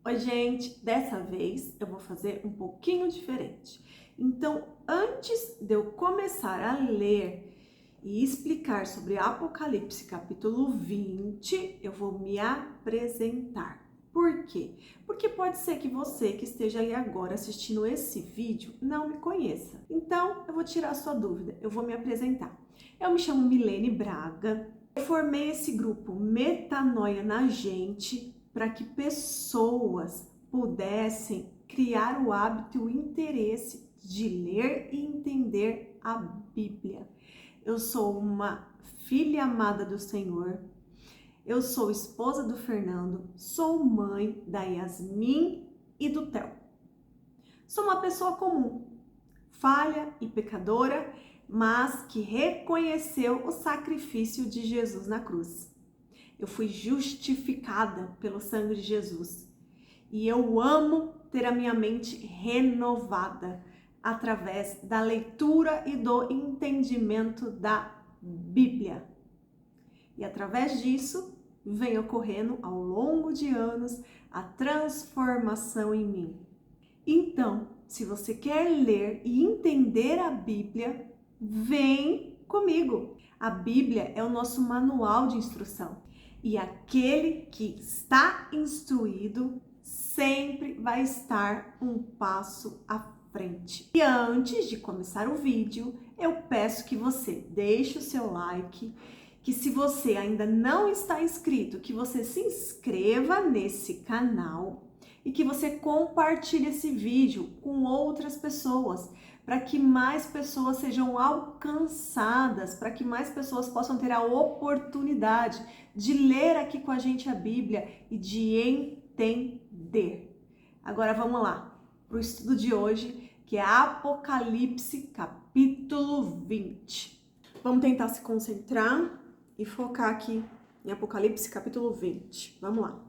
Oi, gente! Dessa vez eu vou fazer um pouquinho diferente. Então, antes de eu começar a ler e explicar sobre Apocalipse capítulo 20, eu vou me apresentar. Por quê? Porque pode ser que você que esteja aí agora assistindo esse vídeo não me conheça. Então, eu vou tirar a sua dúvida, eu vou me apresentar. Eu me chamo Milene Braga, eu formei esse grupo Metanoia na Gente para que pessoas pudessem criar o hábito e o interesse de ler e entender a Bíblia. Eu sou uma filha amada do Senhor, eu sou esposa do Fernando, sou mãe da Yasmin e do Theo. Sou uma pessoa comum, falha e pecadora, mas que reconheceu o sacrifício de Jesus na cruz. Eu fui justificada pelo sangue de Jesus. E eu amo ter a minha mente renovada através da leitura e do entendimento da Bíblia. E através disso, vem ocorrendo ao longo de anos a transformação em mim. Então, se você quer ler e entender a Bíblia, vem comigo. A Bíblia é o nosso manual de instrução. E aquele que está instruído sempre vai estar um passo à frente. E antes de começar o vídeo, eu peço que você deixe o seu like, que se você ainda não está inscrito, que você se inscreva nesse canal e que você compartilhe esse vídeo com outras pessoas, para que mais pessoas sejam alcançadas, para que mais pessoas possam ter a oportunidade de ler aqui com a gente a Bíblia e de entender. Agora vamos lá para o estudo de hoje, que é Apocalipse capítulo 20. Vamos tentar se concentrar e focar aqui em Apocalipse capítulo 20. Vamos lá.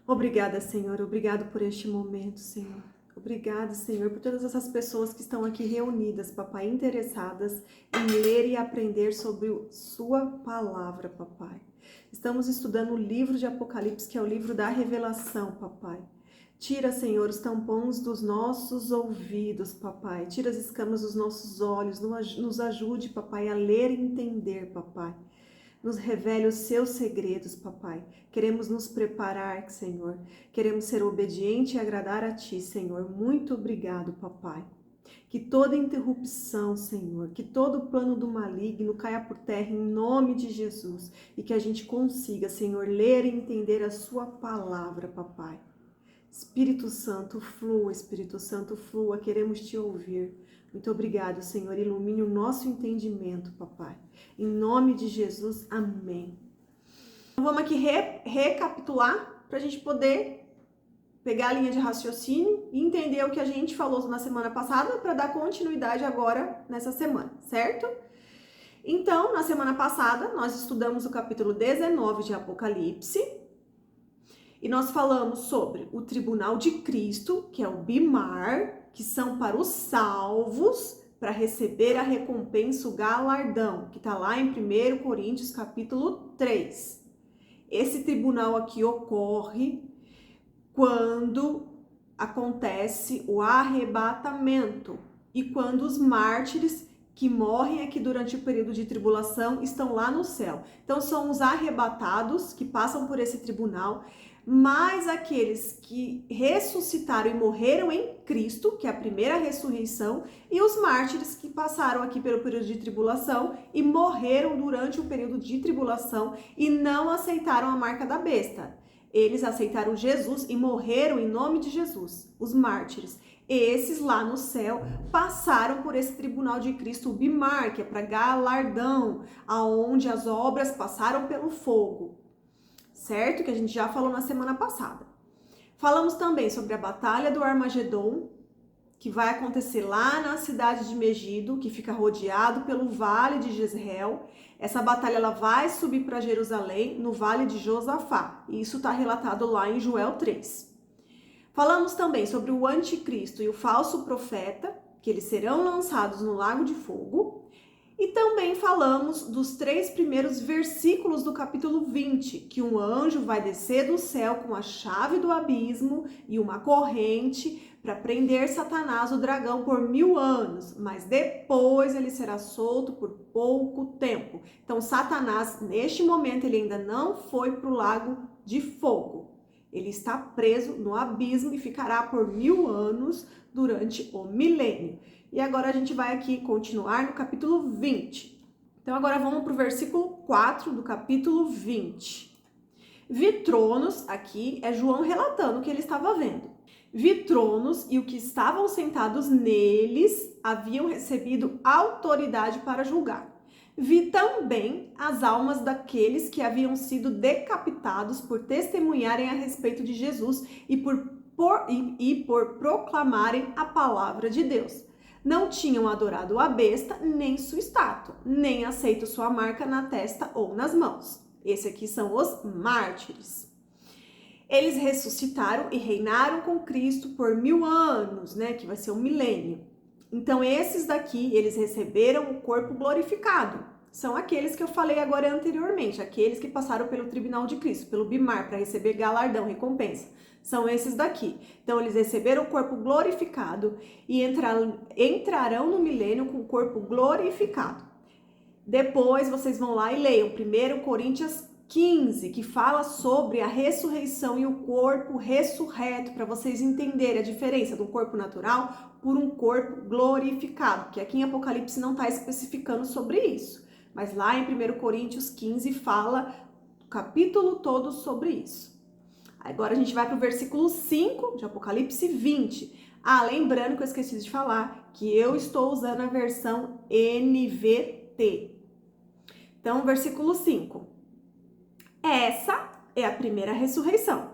Obrigada, Senhor. Obrigado por este momento, Senhor. Obrigada, Senhor, por todas essas pessoas que estão aqui reunidas, papai, interessadas em ler e aprender sobre sua palavra, papai. Estamos estudando o livro de Apocalipse, que é o livro da revelação, papai. Tira, Senhor, os tampões dos nossos ouvidos, papai. Tira as escamas dos nossos olhos. Nos ajude, papai, a ler e entender, papai. Nos revele os seus segredos, papai. Queremos nos preparar, Senhor. Queremos ser obediente e agradar a ti, Senhor. Muito obrigado, papai. Que toda interrupção, Senhor, que todo plano do maligno caia por terra em nome de Jesus e que a gente consiga, Senhor, ler e entender a sua palavra, papai. Espírito Santo, flua, queremos te ouvir. Muito obrigado, Senhor, ilumine o nosso entendimento, papai. Em nome de Jesus, amém. Então, vamos aqui recapitular para a gente poder pegar a linha de raciocínio e entender o que a gente falou na semana passada para dar continuidade agora nessa semana, certo? Então, na semana passada, nós estudamos o capítulo 19 de Apocalipse e nós falamos sobre o tribunal de Cristo, que é o Bimar, que são para os salvos, para receber a recompensa, o galardão, que está lá em 1 Coríntios capítulo 3. Esse tribunal aqui ocorre quando acontece o arrebatamento e quando os mártires que morrem aqui durante o período de tribulação estão lá no céu. Então são os arrebatados que passam por esse tribunal, mas aqueles que ressuscitaram e morreram em Cristo, que é a primeira ressurreição, e os mártires que passaram aqui pelo período de tribulação e morreram durante o período de tribulação e não aceitaram a marca da besta. Eles aceitaram Jesus e morreram em nome de Jesus, os mártires. Esses lá no céu passaram por esse tribunal de Cristo, o Bimar, que é para galardão, aonde as obras passaram pelo fogo. Certo? Que a gente já falou na semana passada. Falamos também sobre a Batalha do Armagedon, que vai acontecer lá na cidade de Megido, que fica rodeado pelo Vale de Jezreel. Essa batalha ela vai subir para Jerusalém, no Vale de Josafá. E isso está relatado lá em Joel 3. Falamos também sobre o anticristo e o falso profeta, que eles serão lançados no lago de fogo. E também falamos dos 3 primeiros versículos do capítulo 20, que um anjo vai descer do céu com a chave do abismo e uma corrente para prender Satanás, o dragão, por 1000 anos, mas depois ele será solto por pouco tempo. Então, Satanás, neste momento, ele ainda não foi para o lago de fogo. Ele está preso no abismo e ficará por 1000 anos durante o milênio. E agora a gente vai aqui continuar no capítulo 20. Então agora vamos para o versículo 4 do capítulo 20. Vi tronos, aqui é João relatando o que ele estava vendo. Vi tronos e os que estavam sentados neles haviam recebido autoridade para julgar. Vi também as almas daqueles que haviam sido decapitados por testemunharem a respeito de Jesus e por proclamarem a palavra de Deus. Não tinham adorado a besta, nem sua estátua, nem aceito sua marca na testa ou nas mãos. Esse aqui são os mártires. Eles ressuscitaram e reinaram com Cristo por 1000 anos, né? Que vai ser um milênio. Então, esses daqui, eles receberam o corpo glorificado. São aqueles que eu falei agora anteriormente, aqueles que passaram pelo tribunal de Cristo, pelo Bimar, para receber galardão, recompensa. São esses daqui. Então, eles receberam o corpo glorificado e entrarão no milênio com o corpo glorificado. Depois, vocês vão lá e leiam 1 Coríntios 15, que fala sobre a ressurreição e o corpo ressurreto, para vocês entenderem a diferença do corpo natural por um corpo glorificado, que aqui em Apocalipse não está especificando sobre isso. Mas lá em 1 Coríntios 15 fala o capítulo todo sobre isso. Agora a gente vai para o versículo 5 de Apocalipse 20. Lembrando que eu esqueci de falar que eu estou usando a versão NVT. Então, versículo 5. Essa é a primeira ressurreição.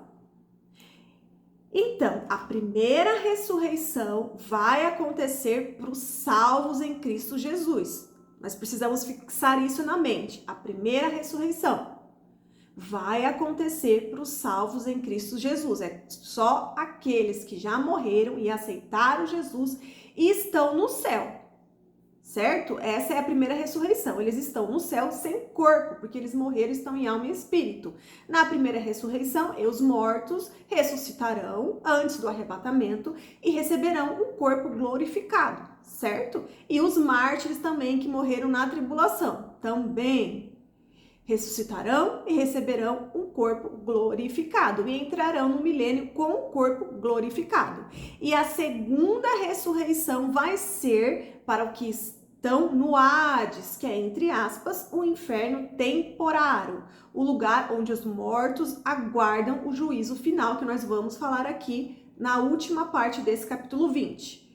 Então, a primeira ressurreição vai acontecer para os salvos em Cristo Jesus. Nós precisamos fixar isso na mente. A primeira ressurreição vai acontecer para os salvos em Cristo Jesus. É só aqueles que já morreram e aceitaram Jesus e estão no céu, certo? Essa é a primeira ressurreição. Eles estão no céu sem corpo, porque eles morreram e estão em alma e espírito. Na primeira ressurreição, os mortos ressuscitarão antes do arrebatamento e receberão um corpo glorificado, certo? E os mártires também que morreram na tribulação também ressuscitarão e receberão um corpo glorificado e entrarão no milênio com o corpo glorificado. E a segunda ressurreição vai ser para os que estão no Hades, que é, entre aspas, o inferno temporário, o lugar onde os mortos aguardam o juízo final, que nós vamos falar aqui na última parte desse capítulo 20.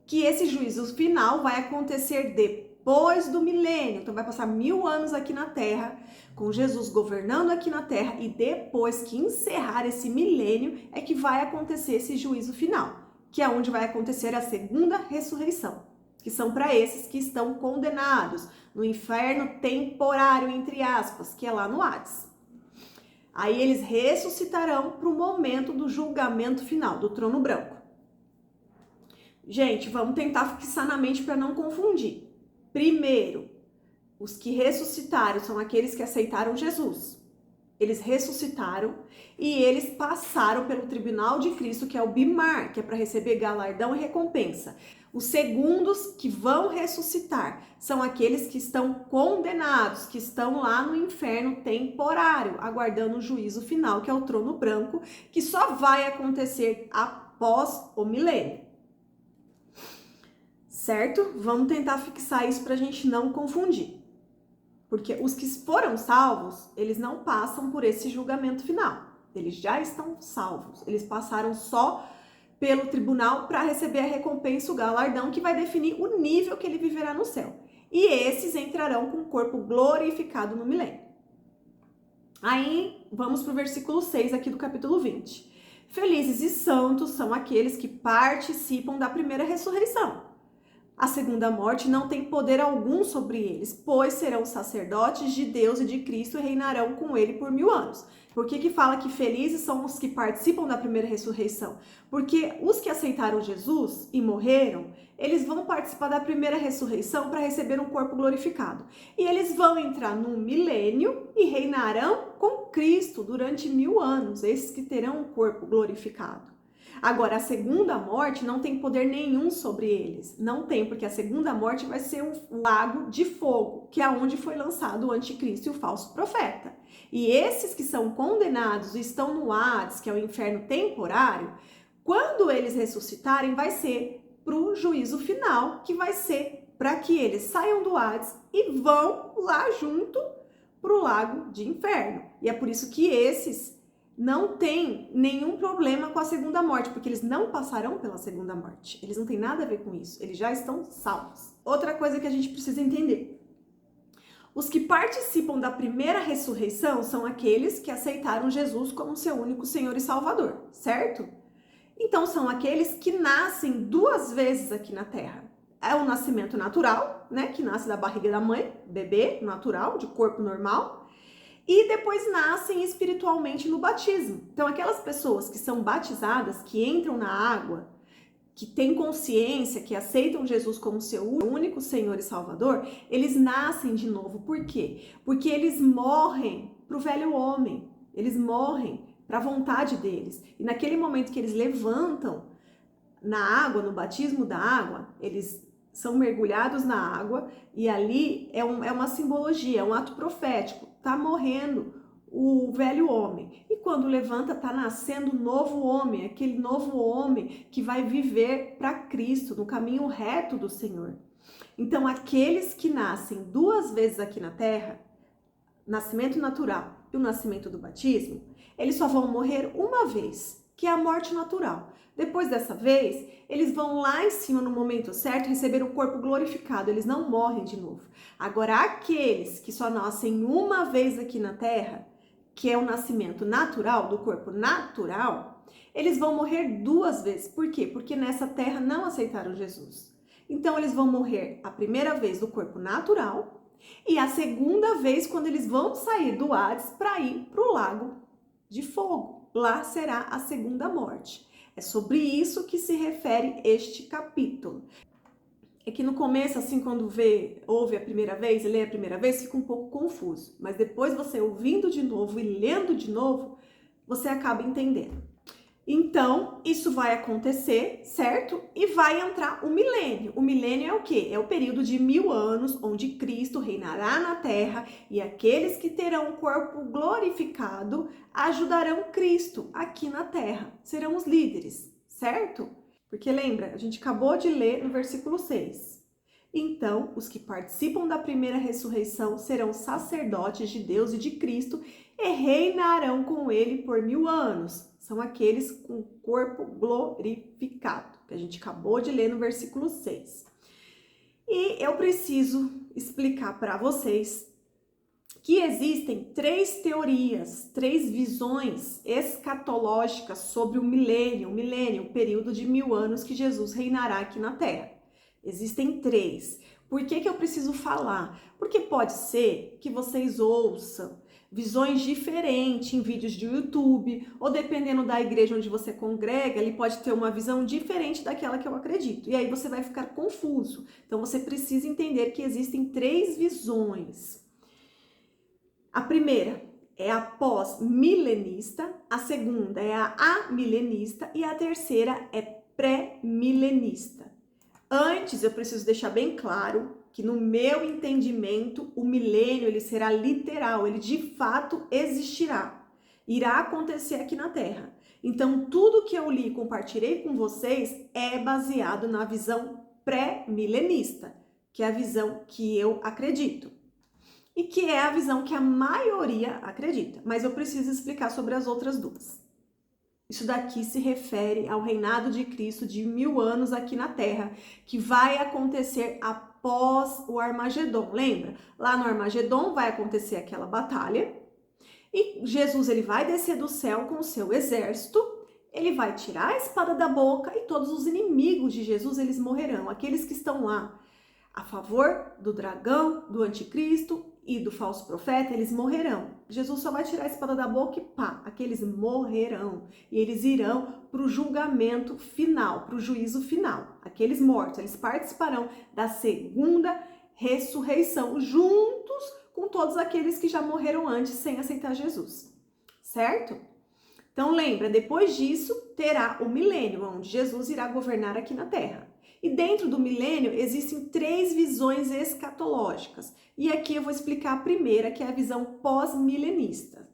Que esse juízo final vai acontecer depois do milênio, então vai passar 1000 anos aqui na Terra, com Jesus governando aqui na Terra, e depois que encerrar esse milênio é que vai acontecer esse juízo final, que é onde vai acontecer a segunda ressurreição, que são para esses que estão condenados no inferno temporário, entre aspas, que é lá no Hades. Aí eles ressuscitarão para o momento do julgamento final, do trono branco. Gente, vamos tentar fixar na mente para não confundir. Primeiro, os que ressuscitaram são aqueles que aceitaram Jesus. Eles ressuscitaram e eles passaram pelo tribunal de Cristo, que é o Bimar, que é para receber galardão e recompensa. Os segundos que vão ressuscitar são aqueles que estão condenados, que estão lá no inferno temporário, aguardando o juízo final, que é o trono branco, que só vai acontecer após o milênio. Certo? Vamos tentar fixar isso para a gente não confundir. Porque os que foram salvos, eles não passam por esse julgamento final. Eles já estão salvos. Eles passaram só pelo tribunal para receber a recompensa, o galardão, que vai definir o nível que ele viverá no céu. E esses entrarão com o corpo glorificado no milênio. Aí, vamos para o versículo 6 aqui do capítulo 20. Felizes e santos são aqueles que participam da primeira ressurreição. A segunda morte não tem poder algum sobre eles, pois serão sacerdotes de Deus e de Cristo e reinarão com ele por 1000 anos. Por que fala que felizes são os que participam da primeira ressurreição? Porque os que aceitaram Jesus e morreram, eles vão participar da primeira ressurreição para receber um corpo glorificado. E eles vão entrar no milênio e reinarão com Cristo durante 1000 anos, esses que terão um corpo glorificado. Agora, a segunda morte não tem poder nenhum sobre eles. Não tem, porque a segunda morte vai ser um lago de fogo, que é onde foi lançado o anticristo e o falso profeta. E esses que são condenados e estão no Hades, que é o inferno temporário, quando eles ressuscitarem, vai ser para o juízo final, que vai ser para que eles saiam do Hades e vão lá junto para o lago de inferno. E é por isso que esses não tem nenhum problema com a segunda morte, porque eles não passarão pela segunda morte. Eles não têm nada a ver com isso, eles já estão salvos. Outra coisa que a gente precisa entender. Os que participam da primeira ressurreição são aqueles que aceitaram Jesus como seu único Senhor e Salvador, certo? Então são aqueles que nascem 2 vezes aqui na Terra. É o nascimento natural, né, que nasce da barriga da mãe, bebê natural, de corpo normal, e depois nascem espiritualmente no batismo. Então, aquelas pessoas que são batizadas, que entram na água, que têm consciência, que aceitam Jesus como seu único Senhor e Salvador, eles nascem de novo. Por quê? Porque eles morrem para o velho homem, eles morrem para a vontade deles. E naquele momento que eles levantam na água, no batismo da água, eles são mergulhados na água e ali é uma simbologia, é um ato profético. Tá morrendo o velho homem. E quando levanta, tá nascendo um novo homem, aquele novo homem que vai viver para Cristo, no caminho reto do Senhor. Então, aqueles que nascem 2 vezes aqui na Terra, nascimento natural e o nascimento do batismo, eles só vão morrer uma vez, que é a morte natural. Depois dessa vez, eles vão lá em cima no momento certo receber o corpo glorificado, eles não morrem de novo. Agora, aqueles que só nascem uma vez aqui na Terra, que é o nascimento natural, do corpo natural, eles vão morrer 2 vezes. Por quê? Porque nessa Terra não aceitaram Jesus. Então, eles vão morrer a primeira vez do corpo natural e a segunda vez quando eles vão sair do Hades para ir para o lago de fogo. Lá será a segunda morte. É sobre isso que se refere este capítulo. É que no começo, assim, quando ouve a primeira vez, lê a primeira vez, fica um pouco confuso. Mas depois você ouvindo de novo e lendo de novo, você acaba entendendo. Então, isso vai acontecer, certo? E vai entrar o milênio. O milênio é o quê? É o período de 1000 anos, onde Cristo reinará na Terra e aqueles que terão o corpo glorificado ajudarão Cristo aqui na Terra. Serão os líderes, certo? Porque lembra, a gente acabou de ler no versículo 6. Então, os que participam da primeira ressurreição serão sacerdotes de Deus e de Cristo e reinarão com ele por 1000 anos. São aqueles com corpo glorificado, que a gente acabou de ler no versículo 6. E eu preciso explicar para vocês que existem 3 teorias, 3 visões escatológicas sobre o milênio, o período de 1000 anos que Jesus reinará aqui na Terra. Existem 3. Por que eu preciso falar? Porque pode ser que vocês ouçam visões diferentes em vídeos de YouTube, ou dependendo da igreja onde você congrega, ele pode ter uma visão diferente daquela que eu acredito. E aí você vai ficar confuso. Então você precisa entender que existem 3 visões. A primeira é a pós-milenista, a segunda é a amilenista e a terceira é pré-milenista. Antes, eu preciso deixar bem claro que no meu entendimento, o milênio ele será literal, ele de fato existirá, irá acontecer aqui na Terra. Então, tudo que eu li e compartilhei com vocês é baseado na visão pré-milenista, que é a visão que eu acredito. E que é a visão que a maioria acredita. Mas eu preciso explicar sobre as outras 2. Isso daqui se refere ao reinado de Cristo de 1000 anos aqui na Terra, que vai acontecer após o Armagedon. Lembra? Lá no Armagedon vai acontecer aquela batalha e Jesus ele vai descer do céu com o seu exército ele vai tirar a espada da boca e todos os inimigos de Jesus, eles morrerão. Aqueles que estão lá a favor do dragão, do anticristo e do falso profeta, eles morrerão. Jesus só vai tirar a espada da boca e pá, aqueles morrerão. E eles irão para o julgamento final, para o juízo final. Aqueles mortos, eles participarão da segunda ressurreição, juntos com todos aqueles que já morreram antes sem aceitar Jesus. Certo? Então lembra, depois disso terá o milênio, onde Jesus irá governar aqui na Terra. E dentro do milênio existem 3 visões escatológicas. E aqui eu vou explicar a primeira, que é a visão pós-milenista.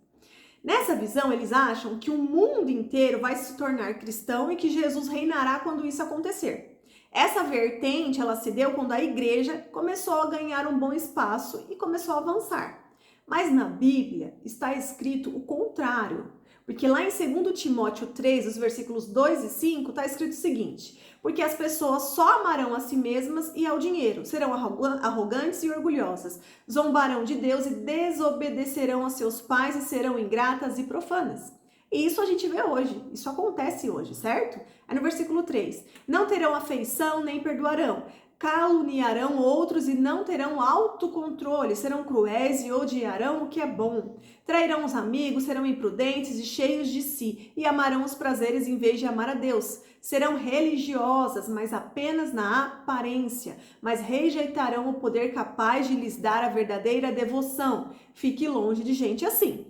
Nessa visão, eles acham que o mundo inteiro vai se tornar cristão e que Jesus reinará quando isso acontecer. Essa vertente, ela se deu quando a igreja começou a ganhar um bom espaço e começou a avançar. Mas na Bíblia está escrito o contrário. Porque lá em 2 Timóteo 3, os versículos 2 e 5, está escrito o seguinte: porque as pessoas só amarão a si mesmas e ao dinheiro, serão arrogantes e orgulhosas, zombarão de Deus e desobedecerão a seus pais e serão ingratas e profanas. E isso a gente vê hoje, isso acontece hoje, certo? É no versículo 3. Não terão afeição nem perdoarão, caluniarão outros e não terão autocontrole, serão cruéis e odiarão o que é bom. Trairão os amigos, serão imprudentes e cheios de si, e amarão os prazeres em vez de amar a Deus. Serão religiosas, mas apenas na aparência, mas rejeitarão o poder capaz de lhes dar a verdadeira devoção. Fique longe de gente assim.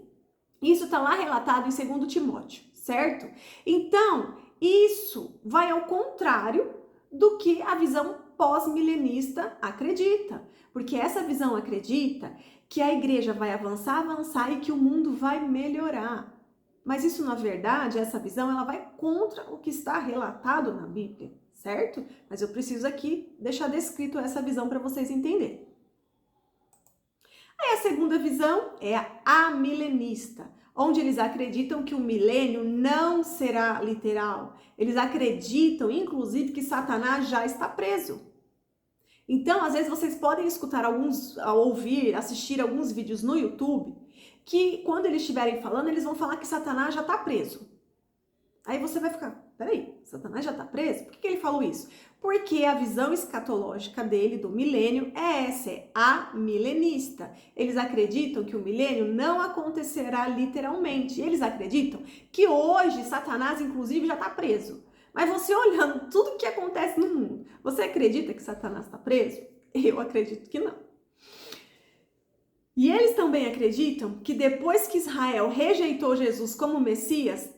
Isso está lá relatado em 2 Timóteo, certo? Então, isso vai ao contrário do que a visão pós-milenista acredita. Porque essa visão acredita que a igreja vai avançar e que o mundo vai melhorar. Mas isso, na verdade, essa visão, ela vai contra o que está relatado na Bíblia, certo? Mas eu preciso aqui deixar descrito essa visão para vocês entenderem. Aí a segunda visão é a amilenista, onde eles acreditam que o milênio não será literal. Eles acreditam, inclusive, que Satanás já está preso. Então, às vezes, vocês podem escutar assistir alguns vídeos no YouTube, que quando eles estiverem falando, eles vão falar que Satanás já está preso. Aí você vai ficar, peraí, Satanás já está preso? Por que ele falou isso? Porque a visão escatológica dele, do milênio, é essa, é amilenista. Eles acreditam que o milênio não acontecerá literalmente. Eles acreditam que hoje Satanás, inclusive, já está preso. Mas você olhando tudo que acontece no mundo, você acredita que Satanás está preso? Eu acredito que não. E eles também acreditam que depois que Israel rejeitou Jesus como Messias,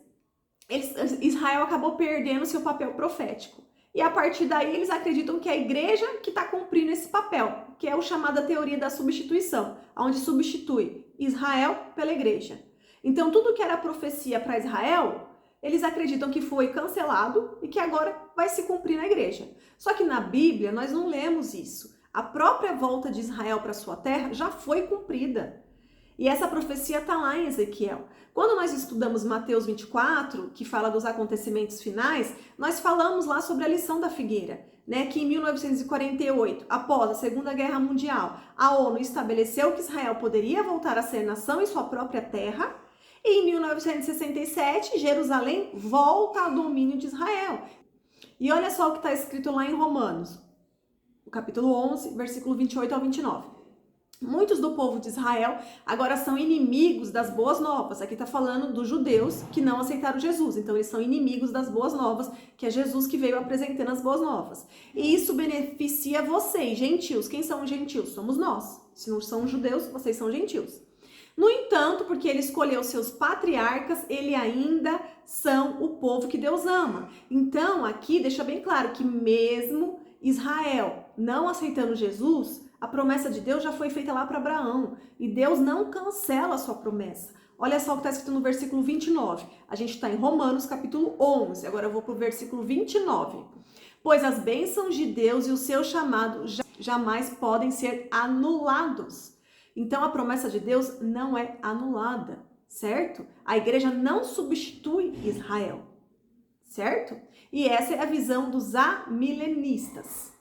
Israel acabou perdendo seu papel profético. E a partir daí eles acreditam que é a igreja que está cumprindo esse papel, que é o chamado a teoria da substituição, onde substitui Israel pela igreja. Então tudo que era profecia para Israel, eles acreditam que foi cancelado e que agora vai se cumprir na igreja. Só que na Bíblia nós não lemos isso. A própria volta de Israel para sua terra já foi cumprida. E essa profecia está lá em Ezequiel. Quando nós estudamos Mateus 24, que fala dos acontecimentos finais, nós falamos lá sobre a lição da figueira, né? Que em 1948, após a Segunda Guerra Mundial, a ONU estabeleceu que Israel poderia voltar a ser nação em sua própria terra, e em 1967, Jerusalém volta ao domínio de Israel. E olha só o que está escrito lá em Romanos, o capítulo 11, versículo 28 ao 29. Muitos do povo de Israel agora são inimigos das boas novas. Aqui está falando dos judeus que não aceitaram Jesus. Então, eles são inimigos das boas novas, que é Jesus que veio apresentando as boas novas. E isso beneficia vocês, gentios. Quem são os gentios? Somos nós. Se não são judeus, vocês são gentios. No entanto, porque ele escolheu seus patriarcas, ele ainda são o povo que Deus ama. Então, aqui deixa bem claro que mesmo Israel não aceitando Jesus, a promessa de Deus já foi feita lá para Abraão. E Deus não cancela a sua promessa. Olha só o que está escrito no versículo 29. A gente está em Romanos, capítulo 11. Agora eu vou para o versículo 29. Pois as bênçãos de Deus e o seu chamado jamais podem ser anulados. Então a promessa de Deus não é anulada, certo? A igreja não substitui Israel, certo? E essa é a visão dos amilenistas.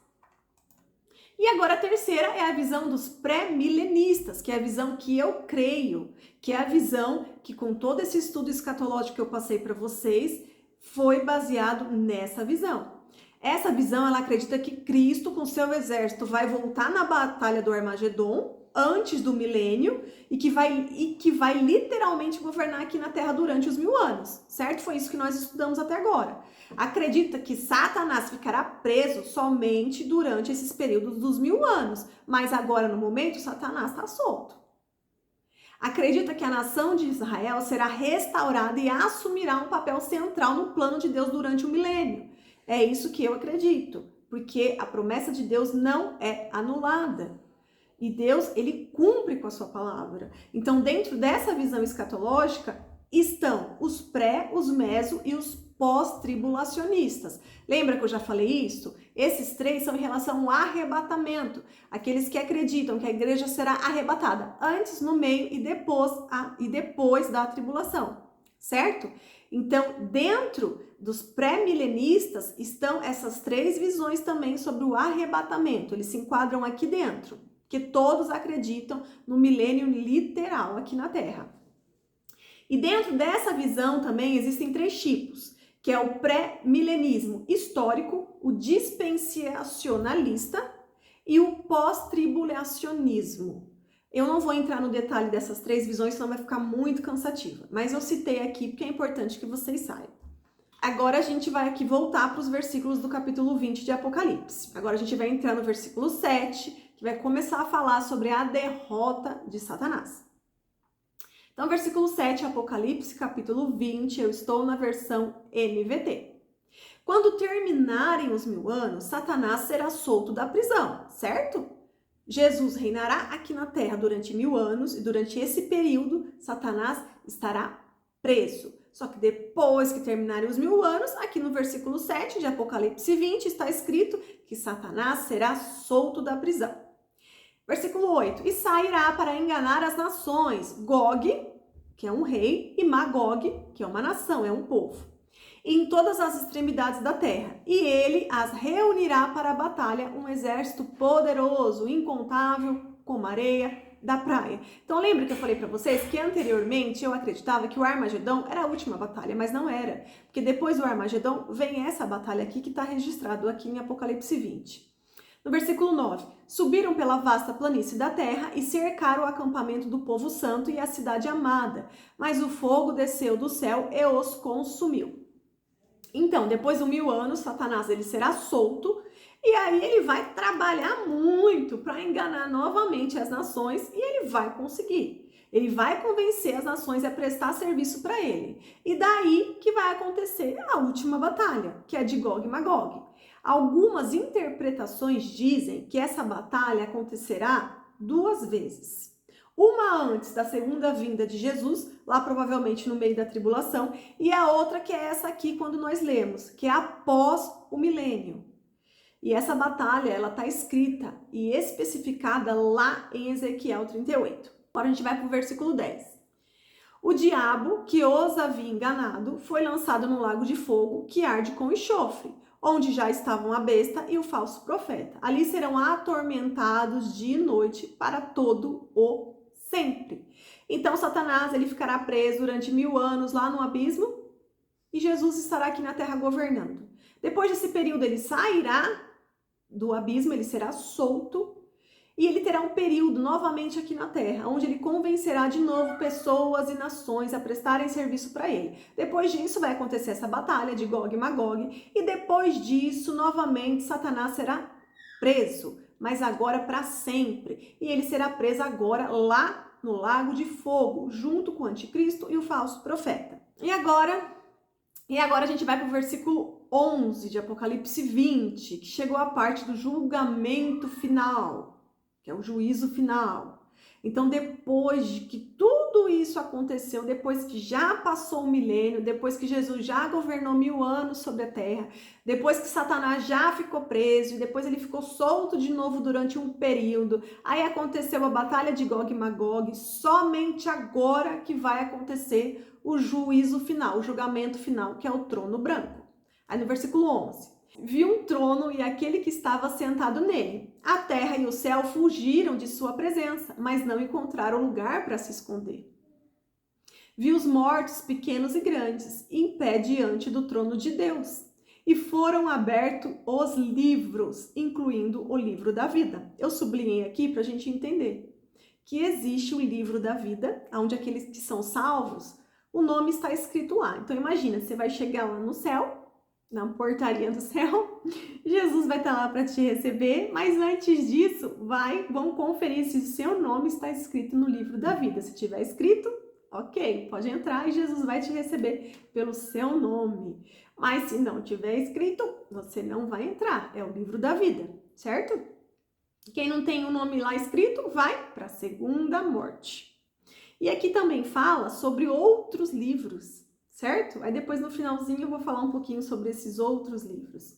E agora a terceira é a visão dos pré-milenistas, que é a visão que eu creio, que é a visão que com todo esse estudo escatológico que eu passei para vocês, foi baseado nessa visão. Essa visão, ela acredita que Cristo com seu exército vai voltar na batalha do Armagedon antes do milênio e que vai literalmente governar aqui na Terra durante os 1000 anos, certo? Foi isso que nós estudamos até agora. Acredita que Satanás ficará preso somente durante esses períodos dos 1000 anos, mas agora no momento Satanás está solto. Acredita que a nação de Israel será restaurada e assumirá um papel central no plano de Deus durante o milênio. É isso que eu acredito, porque a promessa de Deus não é anulada. E Deus, ele cumpre com a sua palavra. Então, dentro dessa visão escatológica, estão os pré, os meso e os pós-tribulacionistas. Lembra que eu já falei isso? Esses três são em relação ao arrebatamento. Aqueles que acreditam que a igreja será arrebatada antes, no meio e depois da tribulação, certo? Então, dentro dos pré-milenistas estão essas três visões também sobre o arrebatamento. Eles se enquadram aqui dentro, que todos acreditam no milênio literal aqui na Terra. E dentro dessa visão também existem três tipos, que é o pré-milenismo histórico, o dispensacionalista e o pós-tribulacionismo. Eu não vou entrar no detalhe dessas três visões, senão vai ficar muito cansativa, mas eu citei aqui porque é importante que vocês saibam. Agora a gente vai aqui voltar para os versículos do capítulo 20 de Apocalipse. Agora a gente vai entrar no versículo 7, que vai começar a falar sobre a derrota de Satanás. Então, versículo 7, Apocalipse, capítulo 20, eu estou na versão NVT. Quando terminarem os 1000 anos, Satanás será solto da prisão, certo? Jesus reinará aqui na Terra durante 1000 anos e durante esse período, Satanás estará preso. Só que depois que terminarem os 1000 anos, aqui no versículo 7 de Apocalipse 20, está escrito que Satanás será solto da prisão. Versículo 8, e sairá para enganar as nações, Gog, que é um rei, e Magog, que é uma nação, é um povo, em todas as extremidades da terra. E ele as reunirá para a batalha, um exército poderoso, incontável, como a areia da praia. Então lembra que eu falei para vocês que anteriormente eu acreditava que o Armagedon era a última batalha, mas não era. Porque depois do Armagedon vem essa batalha aqui que está registrado aqui em Apocalipse 20. No versículo 9, subiram pela vasta planície da terra e cercaram o acampamento do povo santo e a cidade amada, mas o fogo desceu do céu e os consumiu. Então, depois de 1000 anos, Satanás ele será solto e aí ele vai trabalhar muito para enganar novamente as nações e ele vai conseguir. Ele vai convencer as nações a prestar serviço para ele. E daí que vai acontecer a última batalha, que é de Gog e Magog. Algumas interpretações dizem que essa batalha acontecerá 2 vezes. Uma antes da segunda vinda de Jesus, lá provavelmente no meio da tribulação, e a outra que é essa aqui quando nós lemos, que é após o milênio. E essa batalha, ela está escrita e especificada lá em Ezequiel 38. Agora a gente vai para o versículo 10. O diabo que os havia enganado foi lançado no lago de fogo que arde com enxofre, onde já estavam a besta e o falso profeta. Ali serão atormentados dia e noite para todo o sempre. Então Satanás ele ficará preso durante 1000 anos lá no abismo e Jesus estará aqui na terra governando. Depois desse período ele sairá do abismo, ele será solto e ele terá um período novamente aqui na terra, onde ele convencerá de novo pessoas e nações a prestarem serviço para ele. Depois disso vai acontecer essa batalha de Gog e Magog e depois disso novamente Satanás será preso, mas agora para sempre. E ele será preso agora lá no lago de fogo, junto com o anticristo e o falso profeta. E agora a gente vai para o versículo 11 de Apocalipse 20, que chegou a parte do julgamento final, que é o juízo final. Então, depois de que tudo isso aconteceu, depois que já passou um milênio, depois que Jesus já governou 1000 anos sobre a terra, depois que Satanás já ficou preso, e depois ele ficou solto de novo durante um período, aí aconteceu a batalha de Gog e Magog, somente agora que vai acontecer o juízo final, o julgamento final, que é o trono branco. Aí no versículo 11, vi um trono e aquele que estava sentado nele. A terra e o céu fugiram de sua presença, mas não encontraram lugar para se esconder. Vi os mortos, pequenos e grandes, em pé diante do trono de Deus. E foram abertos os livros, incluindo o livro da vida. Eu sublinhei aqui para a gente entender que existe o livro da vida, onde aqueles que são salvos, o nome está escrito lá. Então imagina, você vai chegar lá no céu, na portaria do céu, Jesus vai estar lá para te receber, mas antes disso, vão conferir se o seu nome está escrito no livro da vida. Se tiver escrito, ok, pode entrar e Jesus vai te receber pelo seu nome. Mas se não tiver escrito, você não vai entrar. É o livro da vida, certo? Quem não tem o nome lá escrito, vai para a segunda morte. E aqui também fala sobre outros livros, certo? Aí depois no finalzinho eu vou falar um pouquinho sobre esses outros livros.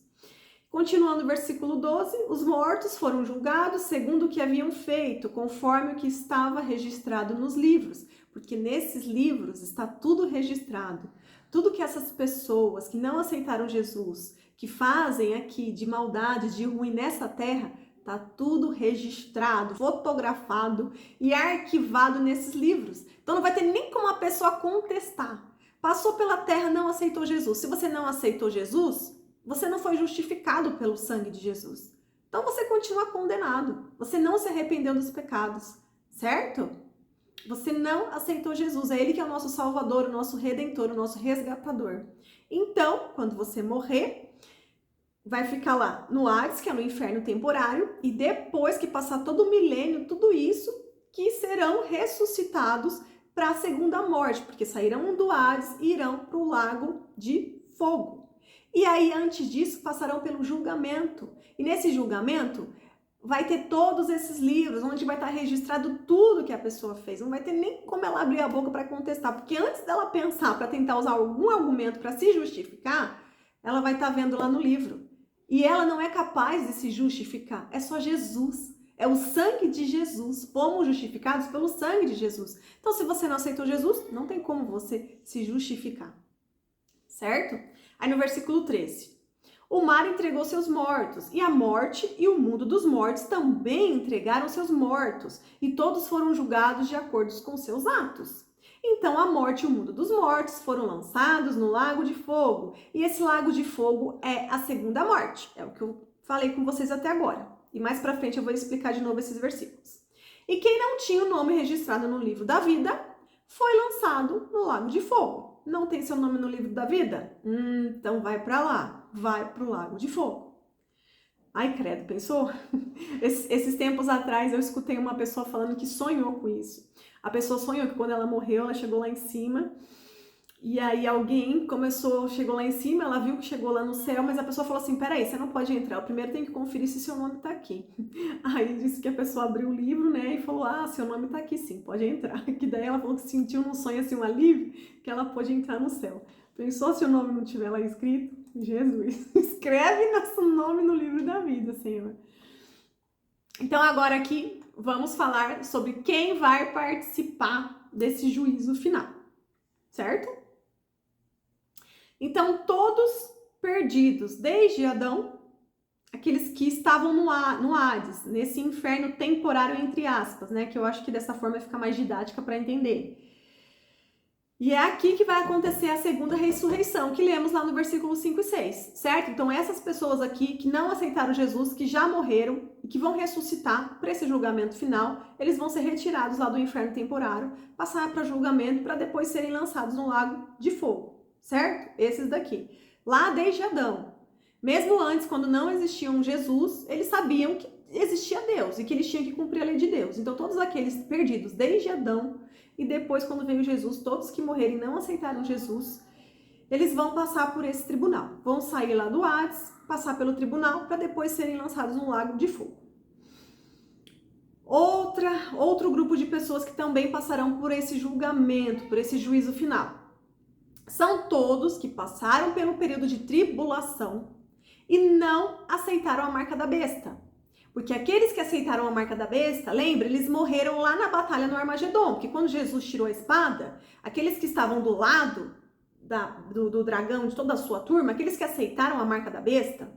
Continuando o versículo 12, os mortos foram julgados segundo o que haviam feito, conforme o que estava registrado nos livros, porque nesses livros está tudo registrado. Tudo que essas pessoas que não aceitaram Jesus, que fazem aqui de maldade, de ruim nessa terra, tá tudo registrado, fotografado e arquivado nesses livros. Então não vai ter nem como a pessoa contestar. Passou pela terra, não aceitou Jesus. Se você não aceitou Jesus, você não foi justificado pelo sangue de Jesus. Então você continua condenado. Você não se arrependeu dos pecados, certo? Você não aceitou Jesus. É Ele que é o nosso Salvador, o nosso Redentor, o nosso resgatador. Então, quando você morrer, vai ficar lá no Hades, que é no inferno temporário, e depois que passar todo o milênio, tudo isso, que serão ressuscitados para a segunda morte, porque sairão do Hades e irão para o lago de fogo. E aí, antes disso, passarão pelo julgamento. E nesse julgamento, vai ter todos esses livros, onde vai estar registrado tudo que a pessoa fez. Não vai ter nem como ela abrir a boca para contestar, porque antes dela pensar para tentar usar algum argumento para se justificar, ela vai estar vendo lá no livro. E ela não é capaz de se justificar. É só Jesus. É o sangue de Jesus. Fomos justificados pelo sangue de Jesus. Então, se você não aceitou Jesus, não tem como você se justificar. Certo? Aí no versículo 13. O mar entregou seus mortos, e a morte e o mundo dos mortos também entregaram seus mortos, e todos foram julgados de acordo com seus atos. Então a morte e o mundo dos mortos foram lançados no lago de fogo, e esse lago de fogo é a segunda morte. É o que eu falei com vocês até agora. E mais pra frente eu vou explicar de novo esses versículos. E quem não tinha o nome registrado no livro da vida foi lançado no lago de fogo. Não tem seu nome no livro da vida? Então vai para lá, vai para o lago de fogo. Ai, credo, pensou? Esses tempos atrás eu escutei uma pessoa falando que sonhou com isso. A pessoa sonhou que quando ela morreu, ela chegou lá em cima, e aí alguém chegou lá em cima, ela viu que chegou lá no céu, mas a pessoa falou assim, peraí, você não pode entrar, eu primeiro tenho que conferir se seu nome tá aqui. Aí disse que a pessoa abriu o livro, né, e falou, seu nome tá aqui sim, pode entrar. Que daí ela falou que sentiu num sonho assim um alívio, que ela pôde entrar no céu. Pensou se o nome não tiver lá escrito? Jesus, escreve nosso nome no livro da vida, Senhor. Então agora aqui vamos falar sobre quem vai participar desse juízo final, certo? Então todos perdidos, desde Adão, aqueles que estavam no Hades, nesse inferno temporário entre aspas, né? Que eu acho que dessa forma fica mais didática para entender. E é aqui que vai acontecer a segunda ressurreição, que lemos lá no versículo 5 e 6, certo? Então essas pessoas aqui que não aceitaram Jesus, que já morreram e que vão ressuscitar para esse julgamento final, eles vão ser retirados lá do inferno temporário, passar para julgamento para depois serem lançados no lago de fogo, certo? Esses daqui. Lá desde Adão. Mesmo antes, quando não existia um Jesus, eles sabiam que existia Deus e que eles tinham que cumprir a lei de Deus. Então todos aqueles perdidos desde Adão, e depois, quando veio Jesus, todos que morreram e não aceitaram Jesus, eles vão passar por esse tribunal. Vão sair lá do Hades, passar pelo tribunal, para depois serem lançados no lago de fogo. Outro grupo de pessoas que também passarão por esse julgamento, por esse juízo final. São todos que passaram pelo período de tribulação e não aceitaram a marca da besta. Porque aqueles que aceitaram a marca da besta, lembra, eles morreram lá na batalha no Armagedon. Porque quando Jesus tirou a espada, aqueles que estavam do lado do dragão, de toda a sua turma, aqueles que aceitaram a marca da besta,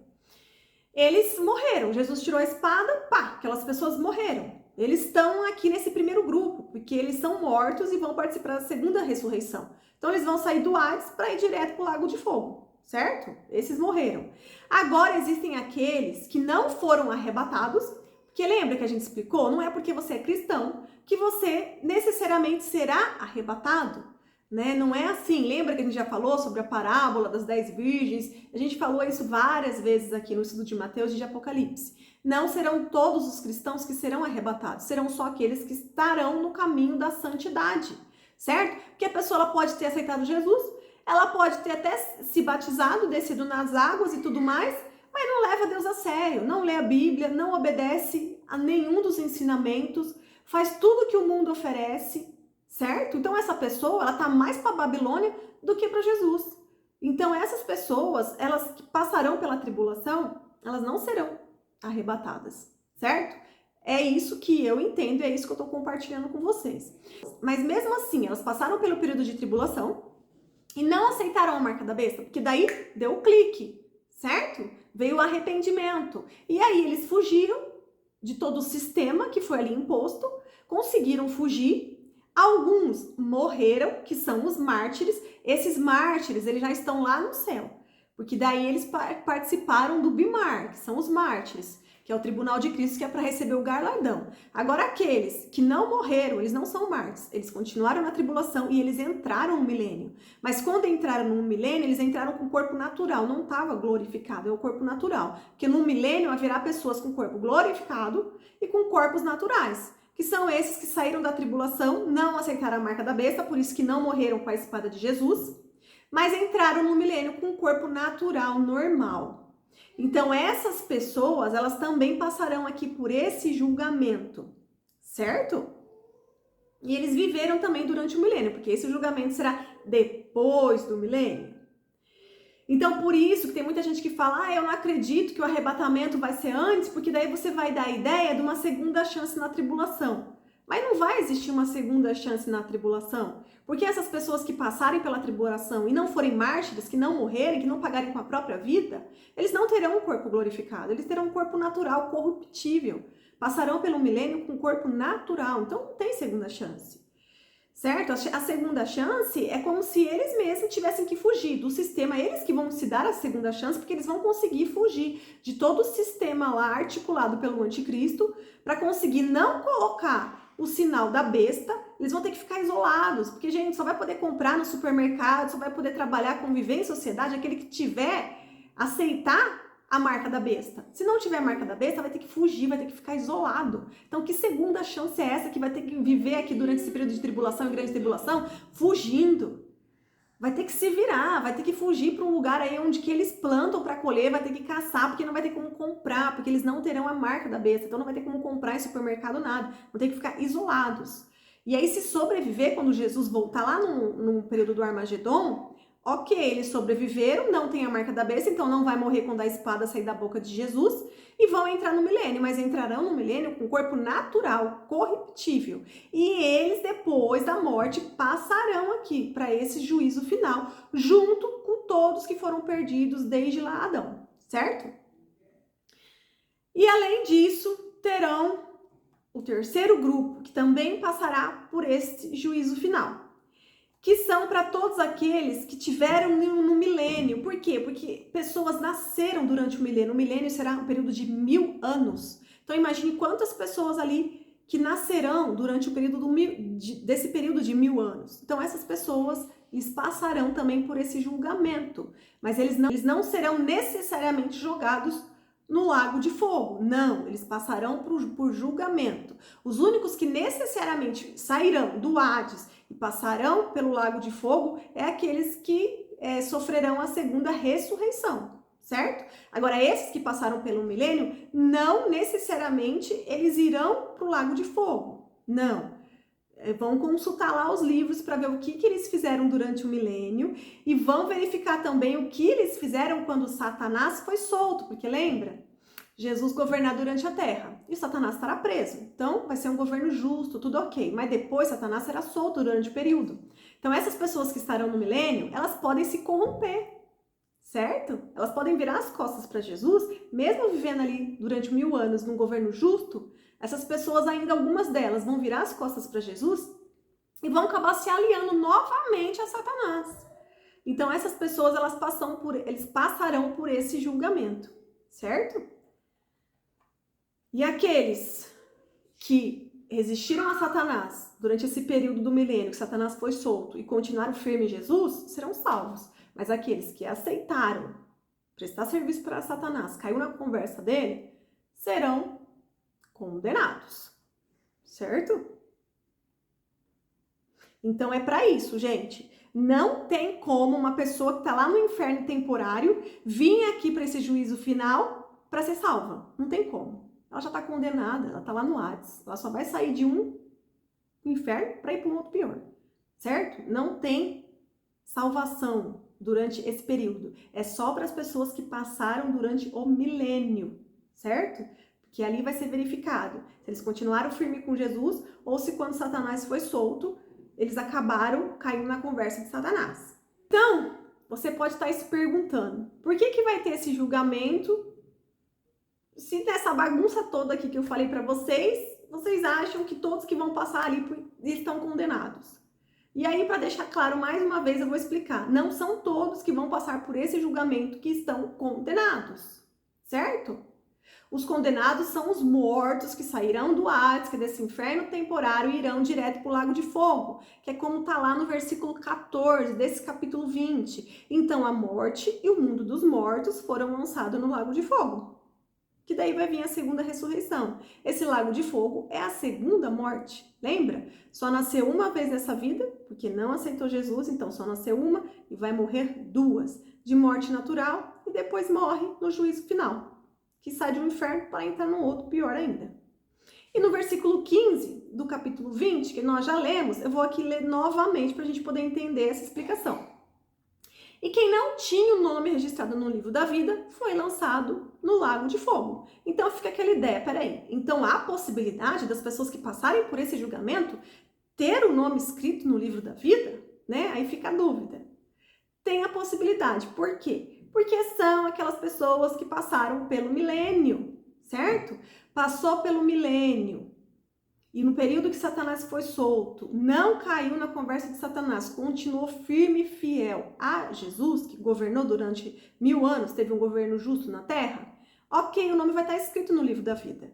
eles morreram. Jesus tirou a espada, pá, aquelas pessoas morreram. Eles estão aqui nesse primeiro grupo, porque eles são mortos e vão participar da segunda ressurreição. Então eles vão sair do Hades para ir direto para o lago de fogo, certo? Esses morreram. Agora existem aqueles que não foram arrebatados, porque lembra que a gente explicou? Não é porque você é cristão que você necessariamente será arrebatado, né? Não é assim. Lembra que a gente já falou sobre a parábola das 10 virgens? A gente falou isso várias vezes aqui no estudo de Mateus e de Apocalipse. Não serão todos os cristãos que serão arrebatados, serão só aqueles que estarão no caminho da santidade, certo? Porque a pessoa ela pode ter aceitado Jesus, ela pode ter até se batizado, descido nas águas e tudo mais, mas não leva Deus a sério, não lê a Bíblia, não obedece a nenhum dos ensinamentos, faz tudo que o mundo oferece, certo? Então essa pessoa, ela tá mais para a Babilônia do que para Jesus. Então essas pessoas, elas que passarão pela tribulação, elas não serão arrebatadas, certo? É isso que eu entendo, é isso que eu tô compartilhando com vocês. Mas mesmo assim, elas passaram pelo período de tribulação e não aceitaram a marca da besta, porque daí deu o clique, certo? Veio o arrependimento. E aí eles fugiram de todo o sistema que foi ali imposto, conseguiram fugir. Alguns morreram, que são os mártires. Esses mártires, eles já estão lá no céu, porque daí eles participaram do Bimar, que são os mártires, que é o tribunal de Cristo, que é para receber o galardão. Agora, aqueles que não morreram, eles não são mártires, eles continuaram na tribulação e eles entraram no milênio. Mas quando entraram no milênio, eles entraram com o corpo natural, não estava glorificado, é o corpo natural. Porque no milênio haverá pessoas com corpo glorificado e com corpos naturais, que são esses que saíram da tribulação, não aceitaram a marca da besta, por isso que não morreram com a espada de Jesus, mas entraram no milênio com um corpo natural, normal. Então, essas pessoas, elas também passarão aqui por esse julgamento, certo? E eles viveram também durante o milênio, porque esse julgamento será depois do milênio. Então, por isso que tem muita gente que fala, eu não acredito que o arrebatamento vai ser antes, porque daí você vai dar a ideia de uma segunda chance na tribulação. Mas não vai existir uma segunda chance na tribulação, porque essas pessoas que passarem pela tribulação e não forem mártires, que não morrerem, que não pagarem com a própria vida, eles não terão um corpo glorificado, eles terão um corpo natural, corruptível. Passarão pelo milênio com um corpo natural, então não tem segunda chance, certo? A segunda chance é como se eles mesmos tivessem que fugir do sistema, eles que vão se dar a segunda chance, porque eles vão conseguir fugir de todo o sistema lá articulado pelo anticristo, para conseguir não colocar o sinal da besta. Eles vão ter que ficar isolados, porque, gente, só vai poder comprar no supermercado, só vai poder trabalhar, conviver em sociedade, aquele que tiver, aceitar a marca da besta. Se não tiver a marca da besta, vai ter que fugir, vai ter que ficar isolado. Então, que segunda chance é essa que vai ter que viver aqui durante esse período de tribulação e grande tribulação? Fugindo. Vai ter que se virar, vai ter que fugir para um lugar aí onde que eles plantam para colher, vai ter que caçar, porque não vai ter como comprar, porque eles não terão a marca da besta, então não vai ter como comprar em supermercado nada, vão ter que ficar isolados. E aí, se sobreviver, quando Jesus voltar lá no período do Armagedon, ok, eles sobreviveram, não tem a marca da besta, então não vai morrer quando a espada sair da boca de Jesus, e vão entrar no milênio, mas entrarão no milênio com corpo natural, corruptível. E eles, depois da morte, passarão aqui para esse juízo final, junto com todos que foram perdidos desde lá Adão, certo? E além disso, terão o terceiro grupo, que também passará por esse juízo final, que são para todos aqueles que tiveram no milênio. Por quê? Porque pessoas nasceram durante o milênio. O milênio será um período de 1000 anos. Então imagine quantas pessoas ali que nascerão durante o período desse período de 1000 anos. Então essas pessoas, eles passarão também por esse julgamento, mas eles não serão necessariamente jogados no lago de fogo. Não, eles passarão por julgamento. Os únicos que necessariamente sairão do Hades e passarão pelo lago de fogo é aqueles que sofrerão a segunda ressurreição, certo? Agora, esses que passaram pelo milênio, não necessariamente eles irão para o lago de fogo. Não. Vão consultar lá os livros para ver o que eles fizeram durante o milênio e vão verificar também o que eles fizeram quando Satanás foi solto, porque lembra? Jesus governar durante a terra e Satanás estará preso. Então, vai ser um governo justo, tudo ok. Mas depois, Satanás será solto durante o período. Então, essas pessoas que estarão no milênio, elas podem se corromper, certo? Elas podem virar as costas para Jesus, mesmo vivendo ali durante 1000 anos num governo justo, Essas pessoas ainda, algumas delas, vão virar as costas para Jesus e vão acabar se aliando novamente a Satanás. Então essas pessoas, eles passarão por esse julgamento, certo? E aqueles que resistiram a Satanás durante esse período do milênio, que Satanás foi solto, e continuaram firmes em Jesus, serão salvos. Mas aqueles que aceitaram prestar serviço para Satanás, caiu na conversa dele, serão condenados, certo? Então é para isso, gente. Não tem como uma pessoa que está lá no inferno temporário vir aqui para esse juízo final para ser salva. Não tem como. Ela já está condenada, ela está lá no Hades. Ela só vai sair de um inferno para ir para um outro pior, certo? Não tem salvação durante esse período. É só para as pessoas que passaram durante o milênio, certo? Que ali vai ser verificado se eles continuaram firme com Jesus ou se quando Satanás foi solto, eles acabaram caindo na conversa de Satanás. Então, você pode estar se perguntando, por que vai ter esse julgamento se nessa bagunça toda aqui que eu falei para vocês acham que todos que vão passar ali estão condenados? E aí, para deixar claro mais uma vez, eu vou explicar. Não são todos que vão passar por esse julgamento que estão condenados, certo? Os condenados são os mortos que sairão do Hades, que é desse inferno temporário, e irão direto para o lago de fogo, que é como está lá no versículo 14 desse capítulo 20. Então a morte e o mundo dos mortos foram lançados no lago de fogo, que daí vai vir a segunda ressurreição. Esse lago de fogo é a segunda morte, lembra? Só nasceu uma vez nessa vida, porque não aceitou Jesus, então só nasceu uma e vai morrer duas, de morte natural e depois morre no juízo final, que sai de um inferno para entrar no outro, pior ainda. E no versículo 15 do capítulo 20, que nós já lemos, eu vou aqui ler novamente para a gente poder entender essa explicação. E quem não tinha o nome registrado no livro da vida foi lançado no lago de fogo. Então fica aquela ideia, peraí, então há possibilidade das pessoas que passarem por esse julgamento ter o nome escrito no livro da vida? Né? Aí fica a dúvida. Tem a possibilidade, por quê? Porque são aquelas pessoas que passaram pelo milênio, certo? Passou pelo milênio e no período que Satanás foi solto, não caiu na conversa de Satanás, continuou firme e fiel a Jesus, que governou durante 1000 anos, teve um governo justo na terra, ok, o nome vai estar escrito no livro da vida.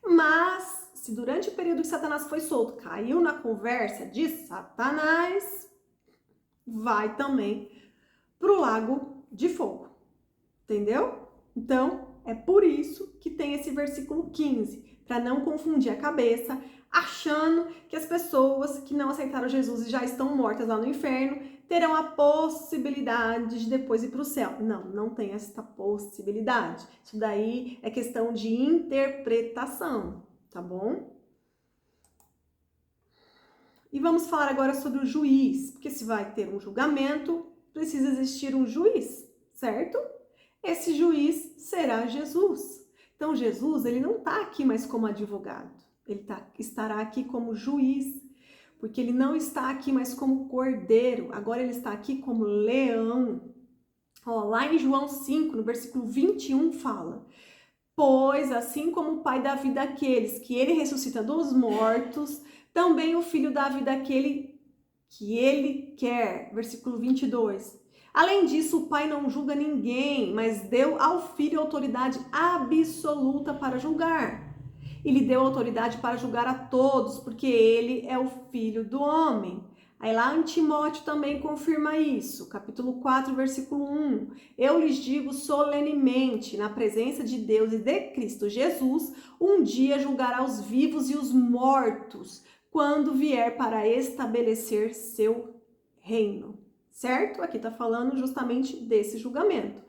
Mas, se durante o período que Satanás foi solto, caiu na conversa de Satanás, vai também para o lago de fogo, entendeu? Então, é por isso que tem esse versículo 15, para não confundir a cabeça, achando que as pessoas que não aceitaram Jesus e já estão mortas lá no inferno, terão a possibilidade de depois ir para o céu. Não, não tem essa possibilidade. Isso daí é questão de interpretação, tá bom? E vamos falar agora sobre o juiz, porque se vai ter um julgamento, precisa existir um juiz, certo? Esse juiz será Jesus. Então, Jesus, ele não está aqui mais como advogado, ele estará aqui como juiz, porque ele não está aqui mais como cordeiro, agora ele está aqui como leão. Ó, lá em João 5, no versículo 21, fala: pois assim como o Pai dá vida àqueles que ele ressuscita dos mortos, também o Filho dá vida àquele que ele quer. Versículo 22. Além disso, o Pai não julga ninguém, mas deu ao Filho autoridade absoluta para julgar. E lhe deu autoridade para julgar a todos, porque ele é o Filho do homem. Aí lá em Timóteo também confirma isso, capítulo 4, versículo 1. Eu lhes digo solenemente, na presença de Deus e de Cristo Jesus, um dia julgará os vivos e os mortos, quando vier para estabelecer seu reino. Certo? Aqui está falando justamente desse julgamento.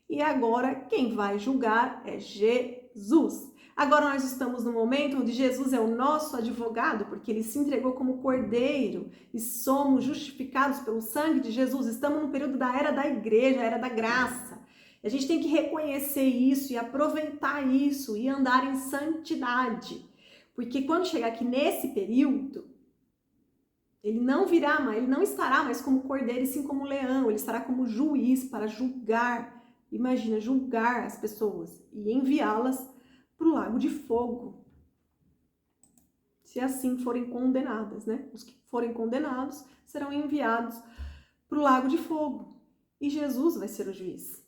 E agora quem vai julgar é Jesus. Agora nós estamos no momento onde Jesus é o nosso advogado, porque ele se entregou como cordeiro e somos justificados pelo sangue de Jesus. Estamos no período da era da igreja, a era da graça. A gente tem que reconhecer isso e aproveitar isso e andar em santidade. Porque quando chegar aqui nesse período, ele não virá mais, ele não estará mais como cordeiro e sim como leão, ele estará como juiz para julgar, imagina, julgar as pessoas e enviá-las para o lago de fogo. se assim forem condenadas, né? Os que forem condenados serão enviados para o lago de fogo. E Jesus vai ser o juiz,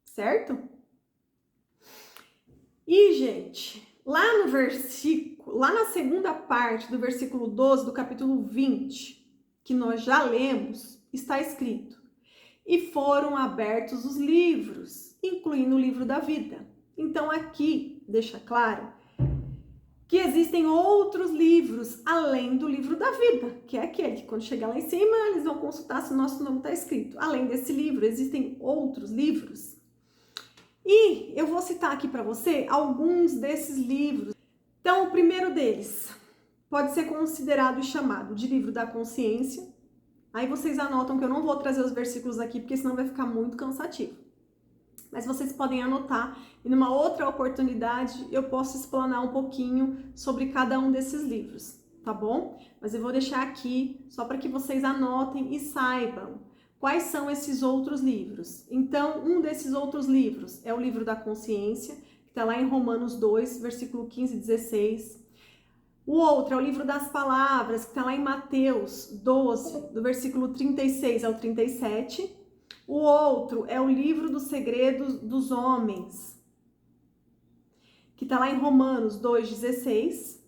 certo? E, gente, lá no versículo, lá na segunda parte do versículo 12 do capítulo 20, que nós já lemos, está escrito: e foram abertos os livros, incluindo o livro da vida. Então aqui deixa claro que existem outros livros além do livro da vida, que é aquele que quando chegar lá em cima eles vão consultar se o nosso nome está escrito. Além desse livro, existem outros livros. E eu vou citar aqui para você alguns desses livros. Então, o primeiro deles pode ser considerado e chamado de livro da consciência. Aí vocês anotam que eu não vou trazer os versículos aqui, porque senão vai ficar muito cansativo. Mas vocês podem anotar e numa outra oportunidade eu posso explanar um pouquinho sobre cada um desses livros, tá bom? Mas eu vou deixar aqui só para que vocês anotem e saibam quais são esses outros livros. Então, um desses outros livros é o livro da consciência, que está lá em Romanos 2, versículo 15 e 16. O outro é o livro das palavras, que está lá em Mateus 12, do versículo 36 ao 37. O outro é o livro dos segredos dos homens, que está lá em Romanos 2,16.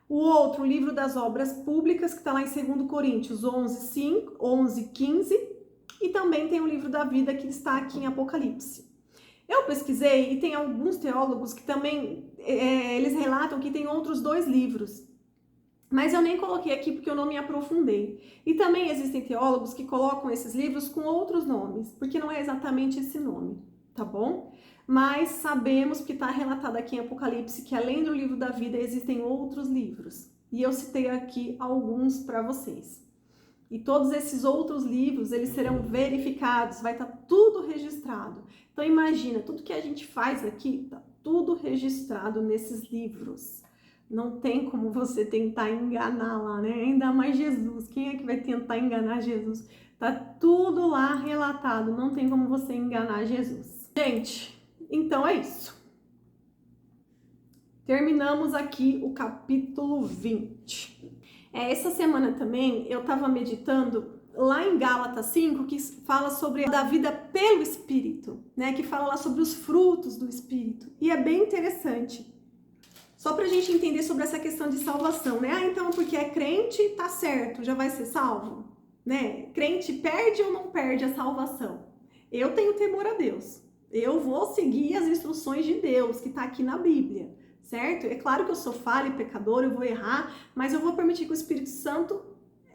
O outro, o livro das obras públicas, que está lá em 2 Coríntios 11:15. E também tem o livro da vida, que está aqui em Apocalipse. Eu pesquisei e tem alguns teólogos que também, eles relatam que tem outros 2 livros. Mas eu nem coloquei aqui porque eu não me aprofundei. E também existem teólogos que colocam esses livros com outros nomes, porque não é exatamente esse nome, tá bom? Mas sabemos que está relatado aqui em Apocalipse que além do livro da vida existem outros livros. E eu citei aqui alguns para vocês. E todos esses outros livros, eles serão verificados, vai estar tudo registrado. Então imagina, tudo que a gente faz aqui, está tudo registrado nesses livros. Não tem como você tentar enganar lá, né? Ainda mais Jesus. Quem é que vai tentar enganar Jesus? Tá tudo lá relatado. Não tem como você enganar Jesus. Gente, então é isso. Terminamos aqui o capítulo 20. Essa semana também eu tava meditando lá em Gálatas 5, que fala sobre a vida pelo Espírito, né? Que fala lá sobre os frutos do Espírito. E é bem interessante. Só pra gente entender sobre essa questão de salvação, né? Então, porque é crente, tá certo, já vai ser salvo, né? Crente perde ou não perde a salvação? Eu tenho temor a Deus. Eu vou seguir as instruções de Deus, que tá aqui na Bíblia, certo? É claro que eu sou falha e pecador, eu vou errar, mas eu vou permitir que o Espírito Santo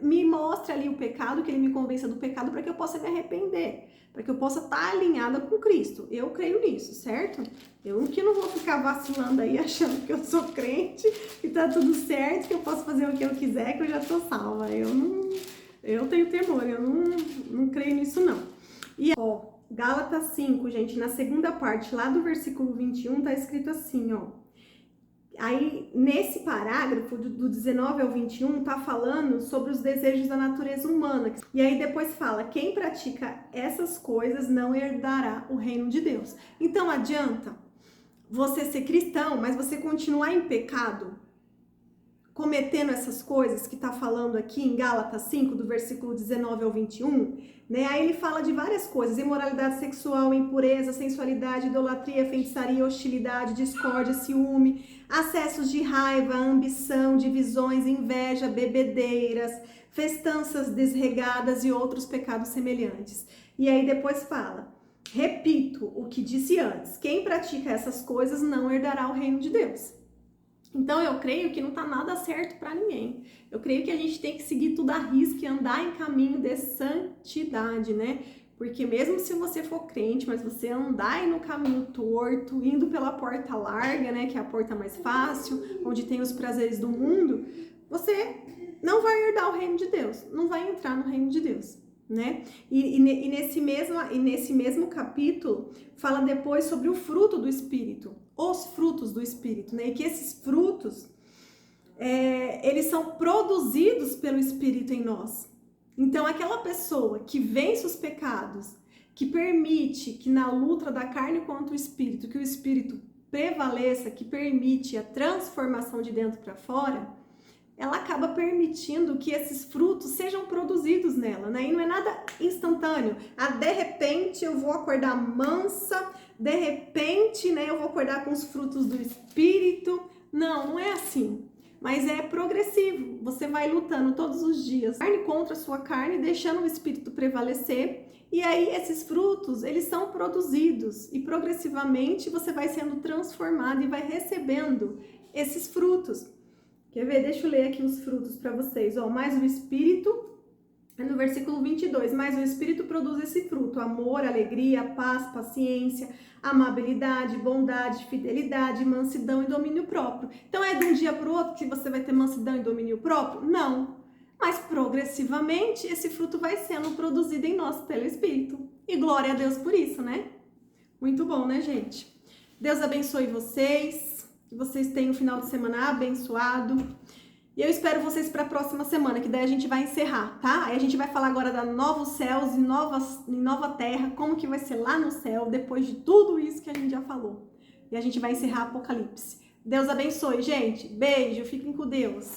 me mostre ali o pecado, que ele me convença do pecado para que eu possa me arrepender, para que eu possa estar alinhada com Cristo. Eu creio nisso, certo? Eu que não vou ficar vacilando aí achando que eu sou crente e tá tudo certo, que eu posso fazer o que eu quiser, que eu já tô salva. Eu tenho temor, eu não creio nisso não. E ó, Gálatas 5, gente, na segunda parte, lá do versículo 21, tá escrito assim, ó. Aí, nesse parágrafo, do 19 ao 21, tá falando sobre os desejos da natureza humana. E aí depois fala, quem pratica essas coisas não herdará o reino de Deus. Então, adianta você ser cristão, mas você continuar em pecado, cometendo essas coisas que tá falando aqui em Gálatas 5, do versículo 19 ao 21, né? Aí ele fala de várias coisas, imoralidade sexual, impureza, sensualidade, idolatria, feitiçaria, hostilidade, discórdia, ciúme, acessos de raiva, ambição, divisões, inveja, bebedeiras, festanças desregadas e outros pecados semelhantes. E aí depois fala, repito o que disse antes, quem pratica essas coisas não herdará o reino de Deus. Então eu creio que não tá nada certo para ninguém. Eu creio que a gente tem que seguir tudo à risca e andar em caminho de santidade, né? Porque mesmo se você for crente, mas você andar aí no caminho torto, indo pela porta larga, né, que é a porta mais fácil, onde tem os prazeres do mundo, você não vai herdar o reino de Deus, não vai entrar no reino de Deus, né? E nesse mesmo capítulo fala depois sobre o fruto do Espírito, os frutos do Espírito, né? E que esses frutos eles são produzidos pelo Espírito em nós. Então, aquela pessoa que vence os pecados, que permite que na luta da carne contra o Espírito, que o Espírito prevaleça, que permite a transformação de dentro para fora, ela acaba permitindo que esses frutos sejam produzidos nela, né? E não é nada instantâneo. De repente eu vou acordar mansa, de repente, né, eu vou acordar com os frutos do Espírito. Não, não é assim. Mas é progressivo. Você vai lutando todos os dias, carne contra a sua carne, deixando o Espírito prevalecer. E aí esses frutos, eles são produzidos e progressivamente você vai sendo transformado e vai recebendo esses frutos. Quer ver? Deixa eu ler aqui os frutos para vocês. Mais o Espírito, no versículo 22, mas o Espírito produz esse fruto: amor, alegria, paz, paciência, amabilidade, bondade, fidelidade, mansidão e domínio próprio. Então é de um dia para o outro que você vai ter mansidão e domínio próprio? Não. Mas progressivamente esse fruto vai sendo produzido em nós pelo Espírito. E glória a Deus por isso, né? Muito bom, né, gente? Deus abençoe vocês. Que vocês tenham um final de semana abençoado. E eu espero vocês para a próxima semana, que daí a gente vai encerrar, tá? Aí a gente vai falar agora da novos céus e nova terra, como que vai ser lá no céu, depois de tudo isso que a gente já falou. E a gente vai encerrar Apocalipse. Deus abençoe, gente. Beijo, fiquem com Deus.